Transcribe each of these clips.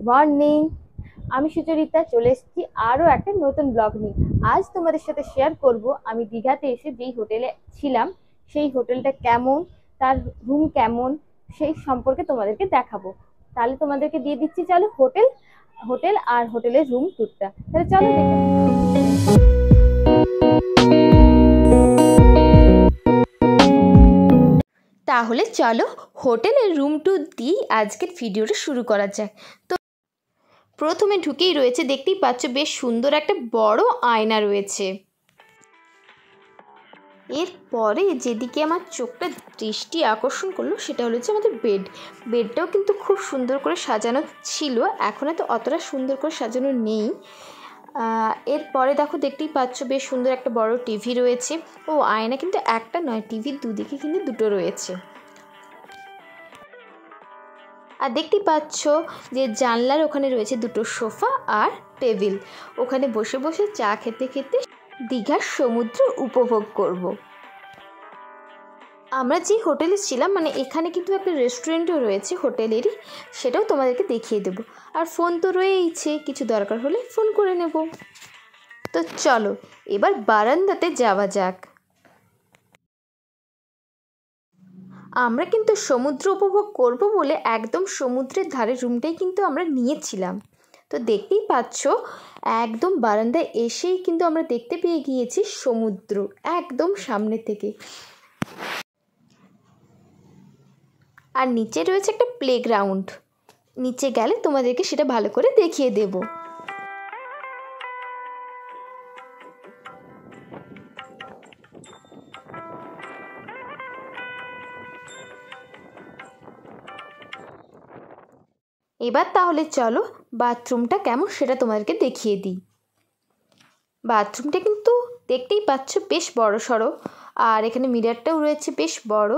Morning. আমি সুচরিতা চলে এসেছি আরও একটা নতুন ব্লগ নিয়ে। আজ তোমাদের সাথে শেয়ার করব আমি দীঘাতে এসে যেই হোটেলে ছিলাম সেই হোটেলটা কেমন, তার রুম কেমন, সেই সম্পর্কে তোমাদেরকে দেখাবো। তাহলে তোমাদেরকে দিয়ে দিচ্ছি, চলো হোটেল হোটেল আর হোটেলের রুম ট্যুরটা। তাহলে চলো দেখে। তাহলে চলো হোটেলের রুম ট্যুর দিয়ে আজকের ভিডিওটা শুরু করা যাক। তো প্রথমে ঢুকেই রয়েছে, দেখতেই পাচ্ছ বেশ সুন্দর একটা বড় আয়না রয়েছে। এরপরে যেদিকে আমার চোখটা দৃষ্টি আকর্ষণ করলো সেটা হচ্ছে আমাদের বেডটাও কিন্তু খুব সুন্দর করে সাজানো ছিল। এখন তো অতটা সুন্দর করে সাজানো নেই। এরপরে দেখো, দেখতেই পাচ্ছ বেশ সুন্দর একটা বড় টিভি রয়েছে। ও আয়না কিন্তু একটা নয়, টিভির দুদিকে কিন্তু দুটো রয়েছে। আর দেখতেই পাচ্ছ যে জানলার ওখানে রয়েছে দুটো সোফা আর টেবিল। ওখানে বসে বসে চা খেতে খেতে দীঘার সমুদ্র উপভোগ করব। আমরা যে হোটেলে ছিলাম, মানে এখানে কিন্তু একটা রেস্টুরেন্টও রয়েছে হোটেলেরই, সেটাও তোমাদেরকে দেখিয়ে দেবো। আর ফোন তো রয়েইছে, কিছু দরকার হলে ফোন করে নেব। তো চলো এবার বারান্দাতে যাওয়া যাক। আমরা কিন্তু সমুদ্র উপভোগ করব বলে একদম সমুদ্রের ধারে রুমটাই কিন্তু আমরা নিয়েছিলাম। তো দেখতেই পাচ্ছ একদম বারান্দায় এসেই কিন্তু আমরা দেখতে পেয়ে গিয়েছি সমুদ্র একদম সামনে থেকে। আর নিচে রয়েছে একটা প্লেগ্রাউন্ড, নিচে গেলে তোমাদেরকে সেটা ভালো করে দেখিয়ে দেব। এবার তাহলে চলো বাথরুমটা কেমন সেটা তোমাদেরকে দেখিয়ে দিই। বাথরুমটা কিন্তু দেখতেই পাচ্ছ বেশ বড় সড়ো, আর এখানে মিরারটাও রয়েছে বেশ বড়।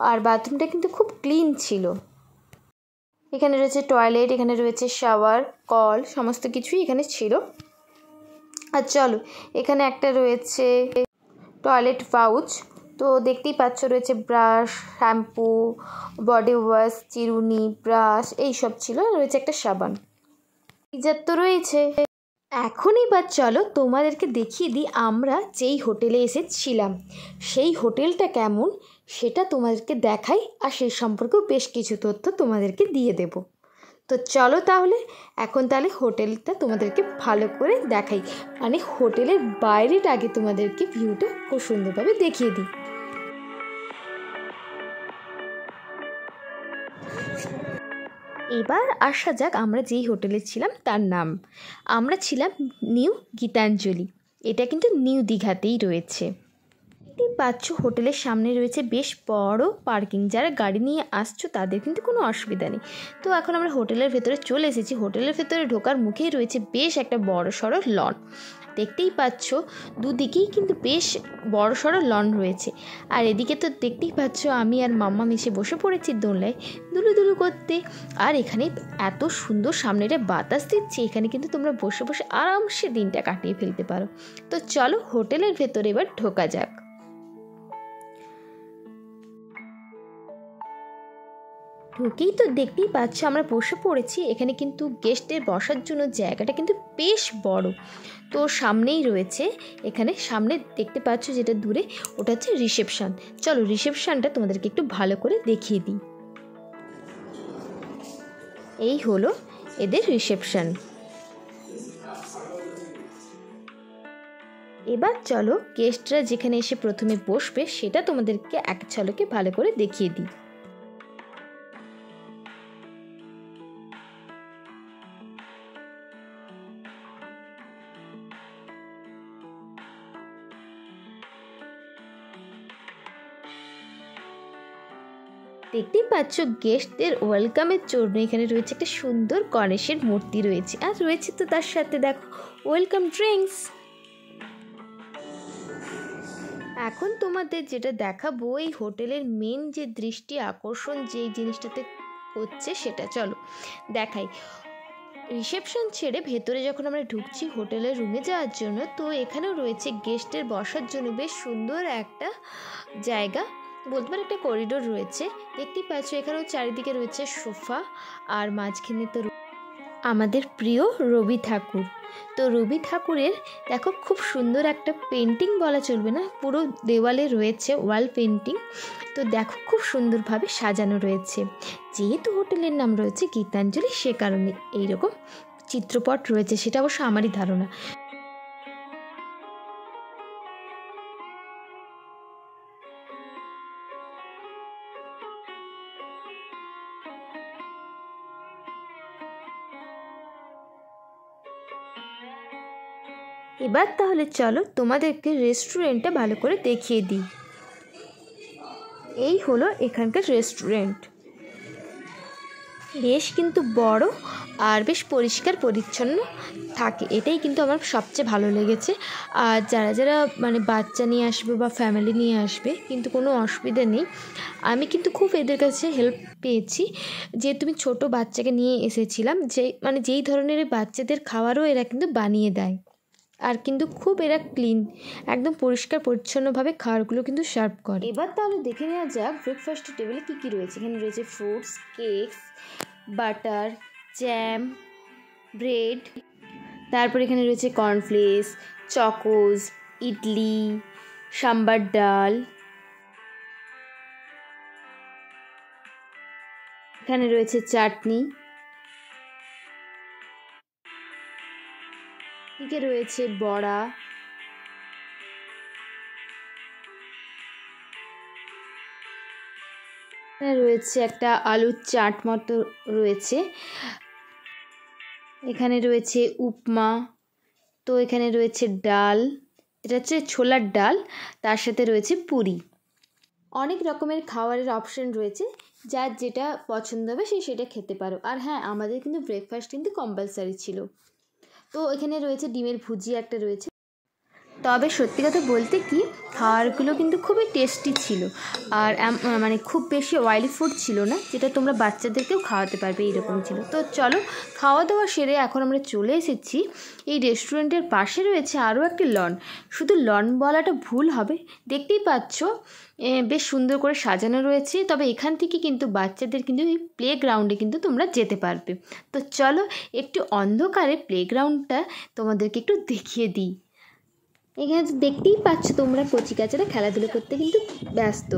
আর বাথরুমটা কিন্তু খুব ক্লিন ছিল। এখানে রয়েছে টয়লেট, এখানে রয়েছে শাওয়ার, কল, সমস্ত কিছুই এখানে ছিল। আর চলো এখানে একটা রয়েছে টয়লেট পাউচ। তো দেখতেই পাচ্ছ রয়েছে ব্রাশ, শ্যাম্পু, বডি ওয়াশ, চিরুনি, ব্রাশ এইসব ছিল। রয়েছে একটা সাবান, গিজার তো রয়েছে। এখন এবার চলো তোমাদেরকে দেখিয়ে দিই আমরা যেই হোটেলে এসেছিলাম সেই হোটেলটা কেমন সেটা তোমাদেরকে দেখাই, আর সেই সম্পর্কেও বেশ কিছু তথ্য তোমাদেরকে দিয়ে দেব। তো চলো তাহলে এখন তাহলে হোটেলটা তোমাদেরকে ভালো করে দেখাই, মানে হোটেলের বাইরেটা আগে তোমাদেরকে ভিউটা খুব সুন্দরভাবে দেখিয়ে দিই। এবার আসা যাক আমরা যেই হোটেলে ছিলাম তার নাম। আমরা ছিলাম নিউ গীতাঞ্জলি, এটা কিন্তু নিউ দীঘাতেই রয়েছে। দেখতেই পাচ্ছ হোটেলের সামনে রয়েছে বেশ বড় পার্কিং, যারা গাড়ি নিয়ে আসছো তাদের কিন্তু কোনো অসুবিধা নেই। তো এখন আমরা হোটেলের ভেতরে চলে এসেছি। হোটেলের ভেতরে ঢোকার মুখেই রয়েছে বেশ একটা বড় সড়ো লন। দেখতেই পাচ্ছ দুদিকেই কিন্তু বেশ বড় সড়ো লন রয়েছে। আর এদিকে তো দেখতেই পাচ্ছ আমি আর মাম্মা মিশে বসে পড়েছি দোলনায় দুলু দুলু করতে। আর এখানে এত সুন্দর সামনেটা বাতাস দিচ্ছে, এখানে কিন্তু তোমরা বসে বসে আরামসে দিনটা কাটিয়ে ফেলতে পারো। তো চলো হোটেলের ভেতরে এবার ঢোকা যাক। ঢুকেই তো দেখতেই পাচ্ছ আমরা বসে পড়েছি। এখানে কিন্তু গেস্টদের বসার জন্য জায়গাটা কিন্তু বেশ বড়। তো সামনেই রয়েছে, এখানে সামনে দেখতে পাচ্ছ যেটা দূরে, ওটা হচ্ছে রিসেপশন। চলো রিসেপশনটা তোমাদেরকে একটু ভালো করে দেখিয়ে দিই। এই হলো এদের রিসেপশন। এবার চলো গেস্টরা যেখানে এসে প্রথমে বসবে সেটা তোমাদেরকে এক ঝলকে ভালো করে দেখিয়ে দিই। দেখতেই পাচ্ছ গেস্টদের ওয়েলকামের জন্য এখানে রয়েছে একটা সুন্দর গণেশের মূর্তি রয়েছে, আর রয়েছে তো তার সাথে দেখো ওয়েলকাম ড্রিঙ্কস। এখন তোমাদের যেটা দেখাবো এই হোটেলের মেন যে দৃষ্টি আকর্ষণ যে জিনিসটাতে হচ্ছে সেটা চলো দেখাই। রিসেপশন ছেড়ে ভেতরে যখন আমরা ঢুকছি হোটেলের রুমে যাওয়ার জন্য, তো এখানেও রয়েছে গেস্টের বসার জন্য বেশ সুন্দর একটা জায়গা, বলতে পারো একটা করিডোর রয়েছে। দেখতেই পাচ্ছ এখানেও চারিদিকে রয়েছে সোফা, আর মাঝখানে তো আমাদের প্রিয় রবি ঠাকুর। তো রবি ঠাকুরের দেখো খুব সুন্দর একটা পেন্টিং বলা চলবে না, পুরো দেওয়ালে রয়েছে ওয়াল পেন্টিং। তো দেখো খুব সুন্দরভাবে সাজানো রয়েছে। যেহেতু হোটেলের নাম রয়েছে গীতাঞ্জলি, সে কারণে এইরকম চিত্রপট রয়েছে, সেটা অবশ্য আমারই ধারণা। এবার তাহলে চলো তোমাদেরকে রেস্টুরেন্টটা ভালো করে দেখিয়ে দিই। এই হলো এখানকার রেস্টুরেন্ট। বেশ কিন্তু বড় আর বেশ পরিষ্কার পরিচ্ছন্ন থাকে, এটাই কিন্তু আমার সবচেয়ে ভালো লেগেছে। আর যারা যারা মানে বাচ্চা নিয়ে আসবে বা ফ্যামিলি নিয়ে আসবে কিন্তু কোনো অসুবিধা নেই। আমি কিন্তু খুব এদের কাছে হেল্প পেয়েছি, যে তুমি ছোট বাচ্চাকে নিয়ে এসেছিলাম, যে মানে যেই ধরনের বাচ্চাদের খাবারও এরা কিন্তু বানিয়ে দেয়। আর কিন্তু খুব এরা ক্লিন, একদম পরিষ্কার পরিচ্ছন্নভাবে খাবারগুলো কিন্তু সার্ভ করে। এবার তাহলে দেখে নেওয়া যাক ব্রেকফাস্টের টেবিলে কী কী রয়েছে। এখানে রয়েছে fruits, cakes, butter, jam, bread, তারপর এখানে রয়েছে কর্নফ্লেক্স, চকোজ, ইডলি, সাম্বার ডাল, এখানে রয়েছে চাটনি, এদিকে রয়েছে বড়া, এখানে রয়েছে একটা আলুর চাট মতো রয়েছে, এখানে রয়েছে উপমা, তো এখানে রয়েছে ডাল, এটা হচ্ছে ছোলার ডাল, তার সাথে রয়েছে পুরি। অনেক রকমের খাবারের অপশন রয়েছে, যার যেটা পছন্দ হবে সেই সেটা খেতে পারো। আর হ্যাঁ, আমাদের কিন্তু ব্রেকফাস্ট কিন্তু কম্পালসারি ছিল। তো এখানে রয়েছে ডিমের ভুজিয়া একটা রয়েছে। তবে সত্যি কথা বলতে কি, খাবারগুলো কিন্তু খুবই টেস্টি ছিল। আর মানে খুব বেশি অয়েলি ফুড ছিল না, যেটা তোমরা বাচ্চাদেরকেও খাওয়াতে পারবে এইরকম ছিল। তো চলো, খাওয়া দাওয়া সেরে এখন আমরা চলে এসেছি। এই রেস্টুরেন্টের পাশে রয়েছে আরও একটি লন। শুধু লন বলাটা ভুল হবে, দেখতেই পাচ্ছ বেশ সুন্দর করে সাজানো রয়েছে। তবে এখান থেকে কিন্তু বাচ্চাদের কিন্তু এই প্লে গ্রাউন্ডে কিন্তু তোমরা যেতে পারবে। তো চলো, একটু অন্ধকারে প্লে গ্রাউন্ডটা তোমাদেরকে একটু দেখিয়ে দিই। এখানে তো দেখতেই পাচ্ছ তোমরা, কচিকাচারা খেলাধুলো করতে কিন্তু ব্যস্ত।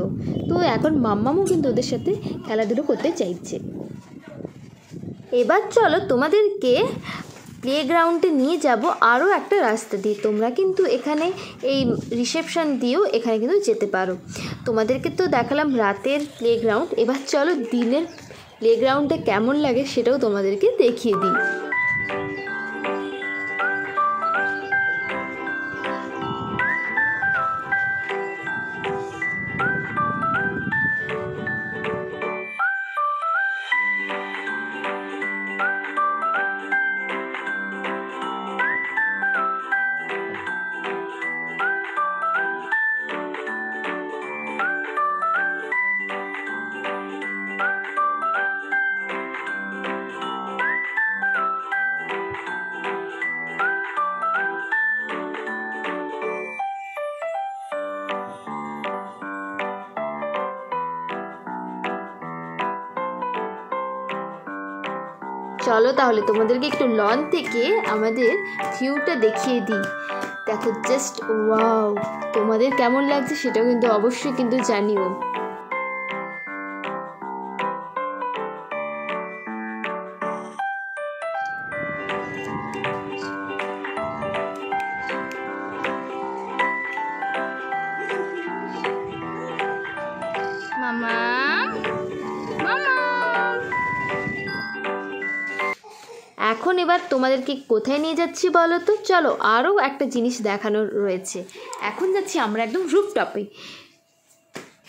তো এখন মাম্মামও কিন্তু ওদের সাথে খেলাধুলো করতে চাইছে। এবার চলো, তোমাদেরকে প্লে গ্রাউন্ডে নিয়ে যাব আরও একটা রাস্তা দিয়ে। তোমরা কিন্তু এখানে এই রিসেপশন দিয়েও এখানে কিন্তু যেতে পারো। তোমাদেরকে তো দেখালাম রাতের প্লে গ্রাউন্ড, এবার চলো দিনের প্লে গ্রাউন্ডে কেমন লাগে সেটাও তোমাদেরকে দেখিয়ে দিই। চলো তাহলে তোমাদেরকে একটু লন থেকে আমাদের ভিউটা দেখিয়ে দিই। দেখো জাস্ট ওয়াও, তোমাদের কেমন লাগছে সেটাও কিন্তু অবশ্যই কিন্তু জানিও। মামা, মামা, এখন এবার তোমাদেরকে কোথায় নিয়ে যাচ্ছি বলো তো? চলো, আরও একটা জিনিস দেখানোর রয়েছে। এখন যাচ্ছি আমরা একদম রুফটপে।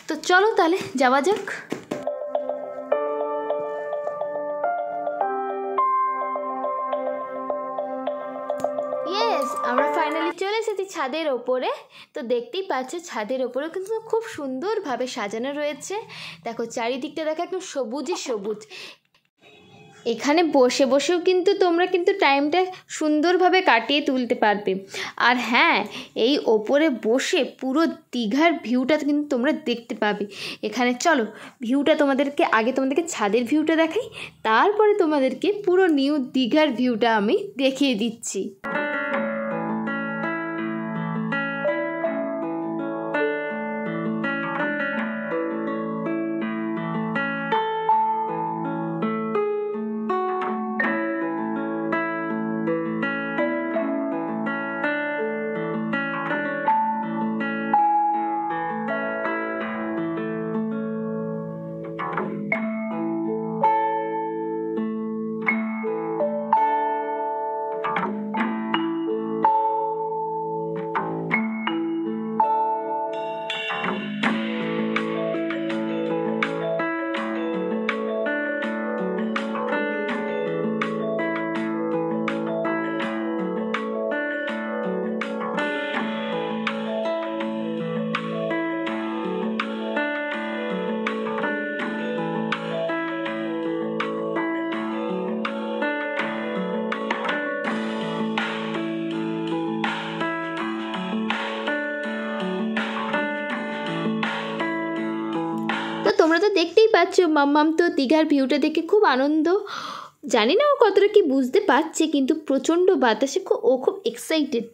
তো চলো তাহলে যাওয়া যাক। আমরা ফাইনালি চলে এসেছি ছাদের ওপরে। তো দেখতেই পাচ্ছ ছাদের ওপরেও কিন্তু খুব সুন্দরভাবে সাজানো রয়েছে। দেখো চারিদিকটা দেখো একদম সবুজই সবুজ। এখানে বসে বসেও কিন্তু তোমরা কিন্তু টাইমটা সুন্দরভাবে কাটিয়ে তুলতে পারবে। আর হ্যাঁ, এই ওপরে বসে পুরো দীঘার ভিউটা কিন্তু তোমরা দেখতে পাবে এখানে। চলো ভিউটা তোমাদেরকে ছাদের ভিউটা দেখাই, তারপরে তোমাদেরকে পুরো নিউ দীঘার ভিউটা আমি দেখিয়ে দিচ্ছি। তো তোমরা তো দেখতেই পাচ্ছ, মাম্মাম তো দীঘার ভিউটা দেখে খুব আনন্দ, জানি না ও কতটা কি বুঝতে পারছে, কিন্তু প্রচণ্ড বাতাসে ও খুব এক্সাইটেড।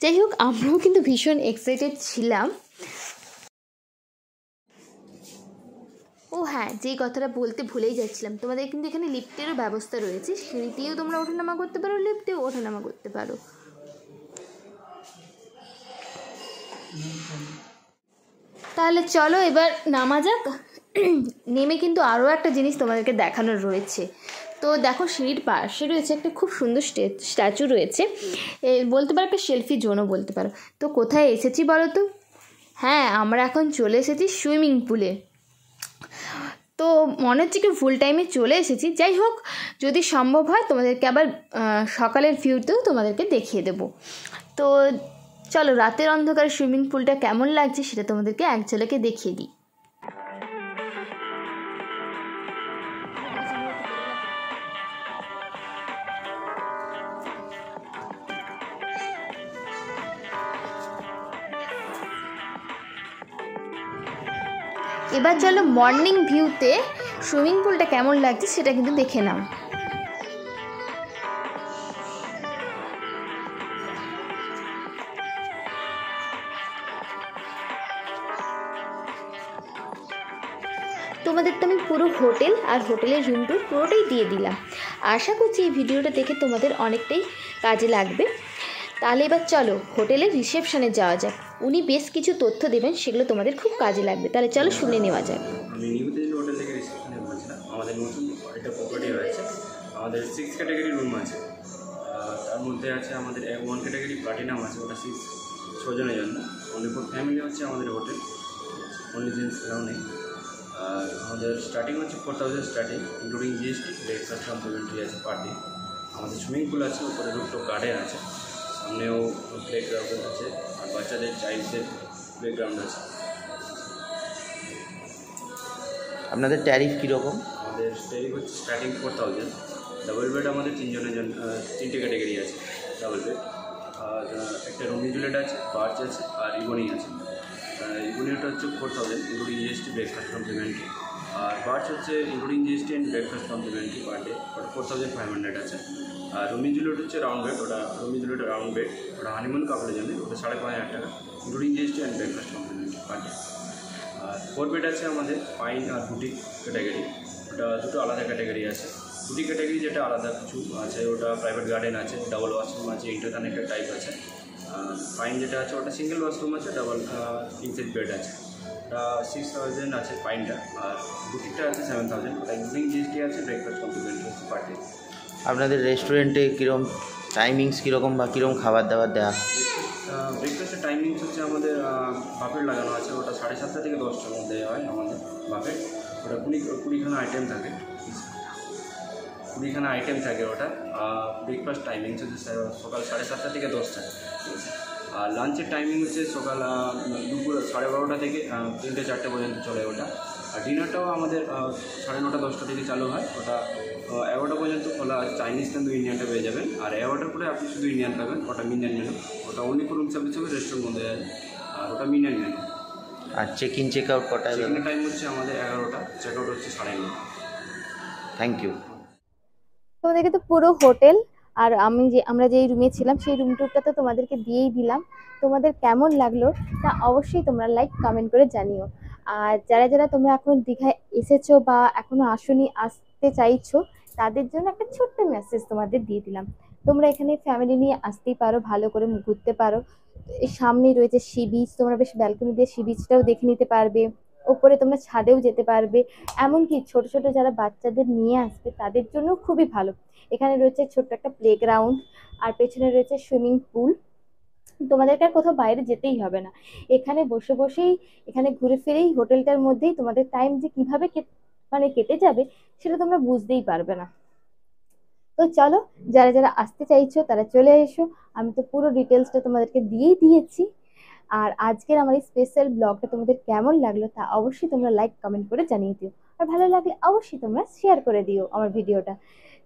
যাই হোক, আমরাও কিন্তু ভীষণ এক্সাইটেড ছিলাম। ও হ্যাঁ, যেই কথাটা বলতে ভুলেই যাচ্ছিলাম, তোমাদের কিন্তু এখানে লিফটেরও ব্যবস্থা রয়েছে, সিঁড়িতেও তোমরা ওঠানামা করতে পারো, লিফটেও ওঠানামা করতে পারো। তাহলে চলো এবার নামা যাক। নেমে কিন্তু আরও একটা জিনিস তোমাদেরকে দেখানোর রয়েছে। তো দেখো, সিঁড়ির পাশে রয়েছে একটা খুব সুন্দর স্ট্যাচু রয়েছে, বলতে পারো একটা সেলফি জোনও বলতে পারো। তো কোথায় এসেছি বলো তো? হ্যাঁ, আমরা এখন চলে এসেছি সুইমিং পুলে। তো মনে হচ্ছে কি ফুল টাইমে চলে এসেছি। যাই হোক, যদি সম্ভব হয় তোমাদেরকে আবার সকালের ভিউতেও তোমাদেরকে দেখিয়ে দেবো। তো চলো, রাতের অন্ধকারে সুইমিং পুলটা কেমন লাগছে সেটা তোমাদেরকে এক ঝলকে দেখিয়ে দিই। এবার চলো মর্নিং ভিউতে সুইমিং পুলটা কেমন লাগছে সেটা কিন্তু দেখে নাও। তোমাদের তো আমি পুরো হোটেল আর হোটেলের রুম টুর পুরোটাই দিয়ে দিলাম। আশা করছি এই ভিডিওটা দেখে তোমাদের অনেকটাই কাজে লাগবে। তাহলে এবার চলো হোটেলের রিসেপশনে যাওয়া যাক, উনি বেশ কিছু তথ্য দেবেন, সেগুলো তোমাদের খুব কাজে লাগবে। তাহলে চলো শুনে নেওয়া যাক। আমি নিউ দিল্লি হোটেল থেকে রিসেপশনে বলছিলাম। আমাদের নতুন একটা প্রপার্টি হয়েছে, আমাদের 6 ক্যাটাগরি রুম আছে। তার মধ্যে আছে আমাদের 1 ক্যাটাগরি প্লাটিনাম আছে, ওটা 6 জনের জন্য। অনলি ফর ফ্যামিলি হচ্ছে আমাদের হোটেল, অনলি জেন্টস এরাও নেই। আর আমাদের স্টার্টিং হচ্ছে 4000 starting, including GST, breakfast complimentary আছে পার ডে। আমাদের সুইমিং পুল আছে, উপরে রুফটপ গার্ডেন আছে, সামনেও প্লেগ্রাউন্ড আছে, আর বাচ্চাদের চাইল্ডদের প্লেগ্রাউন্ড আছে। আপনাদের ট্যারিফ কীরকম? আমাদের ট্যারিফ হচ্ছে স্টার্টিং 4000। ডাবল বেড আমাদের 3 জনের জন্য 3টে ক্যাটাগরি আছে ডাবল বেড। আর একটা রুমি জুলেট আছে, বার্চ আছে, আর ইগনি আছে। ইগনিটা হচ্ছে 4000 ইনক্লুডিং জিএসটি, ব্রেকফাস্ট কমপ্লিমেন্টারি। আর বার্চ হচ্ছে including GST and breakfast complimentary per day, ওটা 4500 আছে। আর রুমি জুলেট হচ্ছে রাউন্ড বেড, ওটা রুমি জুলেটের রাউন্ড বেড, ওটা হানিমুন কাপড়ের জন্য, ওটা 5500 টাকা including GST and breakfast complimentary per day. আর 4 বেড আছে আমাদের পাইন আর বুটিক ক্যাটাগরি, ওটা দুটো আলাদা ক্যাটাগরি আছে। বুটিক ক্যাটাগরি যেটা আলাদা কিছু আছে, ওটা প্রাইভেট গার্ডেন আছে, ডাবল ওয়াশরুম আছে, ইন্টারকানেক্টেড টাইপ আছে। পাইন যেটা আছে ওটা সিঙ্গেল ওয়াশরুম আছে, ডাবল ইনসেট বেড আছে, ওটা 6000 আছে পাইনটা। আর বুটিকটা আছে 7000, ওটা ইনক্লুডিং জিএসটি আছে, ব্রেকফাস্ট কমপ্লিমেন্টারি হচ্ছে পার ডে। আপনাদের রেস্টুরেন্টে কীরকম টাইমিংস কীরকম বা কীরকম খাবার দাবার দেওয়া? ব্রেকফাস্টের টাইমিংস হচ্ছে আমাদের বাফেট লাগানো আছে, ওটা 7:30 থেকে 10টার মধ্যে হয় আমাদের বাফেট। ওটা 20খানা আইটেম থাকে, 20খানা আইটেম থাকে ওটা। ব্রেকফাস্ট টাইমিংস হচ্ছে সকাল 7:30 থেকে 10টা। আর লাঞ্চের টাইমিং হচ্ছে সকাল দুপুর 12:30 থেকে 3টে 4টে পর্যন্ত চলে ওটা। আর ডিনারটাও আমাদের 9:30 10টা থেকে চালু হয়, ওটা 11টা পর্যন্ত খোলা আছে। চাইনিজ কিন্তু ইন্ডিয়ানটা পেয়ে যাবেন, আর 11টার পরে আপনি শুধু ইন্ডিয়ান পাবেন, ওটা মিনিয়ান মেনু, ওটা অনলি ফর রুম সার্ভিস হবে, রেস্টুরেন্ট বন্ধ হয়ে যাবে, আর ওটা মিনিয়ান মেনু। আর চেক ইন চেক আউট কটায়? চেক ইনের টাইম হচ্ছে আমাদের 11টা, চেক আউট হচ্ছে 9:30। Thank you. তোমাদেরকে তো পুরো হোটেল আর আমরা যেই রুমে ছিলাম সেই রুম টুরটা তো তোমাদেরকে দিয়েই দিলাম। তোমাদের কেমন লাগলো তা অবশ্যই তোমরা লাইক কমেন্ট করে জানিও। আর যারা যারা তোমরা এখন দীঘায় এসেছো বা এখনো আসতে চাইছো, তাদের জন্য একটা ছোট্ট মেসেজ তোমাদের দিয়ে দিলাম। তোমরা এখানে ফ্যামিলি নিয়ে আসতেই পারো, ভালো করে ঘুরতে পারো। এই সামনেই রয়েছে সি বিচ, তোমরা বেশ ব্যালকনি দিয়ে সি বিচটাও দেখে নিতে পারবে। ওপরে তোমরা ছাদেও যেতে পারবে। এমনকি ছোট ছোট যারা বাচ্চাদের নিয়ে আসবে তাদের জন্য খুবই ভালো। এখানে রয়েছে ছোট্ট একটা প্লেগ্রাউন্ড, আর পেছনে রয়েছে সুইমিং পুল। তোমাদেরকে আর কোথাও বাইরে যেতেই হবে না, এখানে বসে বসেই, এখানে ঘুরে ফিরেই হোটেলটার মধ্যেই তোমাদের টাইম যে কিভাবে কেটে যাবে সেটা তোমরা বুঝতেই পারবে না। তো চলো, যারা যারা আসতে চাইছো তারা চলে এসো। আমি তো পুরো ডিটেলসটা তোমাদেরকে দিয়েই দিয়েছি। আর আজকের আমার এই স্পেশাল ব্লগটা তোমাদের কেমন লাগলো তা অবশ্যই তোমরা লাইক কমেন্ট করে জানিয়ে দিও, আর ভালো লাগলে অবশ্যই তোমরা শেয়ার করে দিও আমার ভিডিওটা।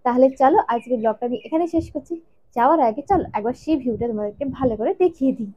তাহলে চলো, আজকের ব্লগটা আমি এখানে শেষ করছি। যাওয়ার আগে চলো একবার সেই ভিউটা তোমাদেরকে ভালো করে দেখিয়ে দিই।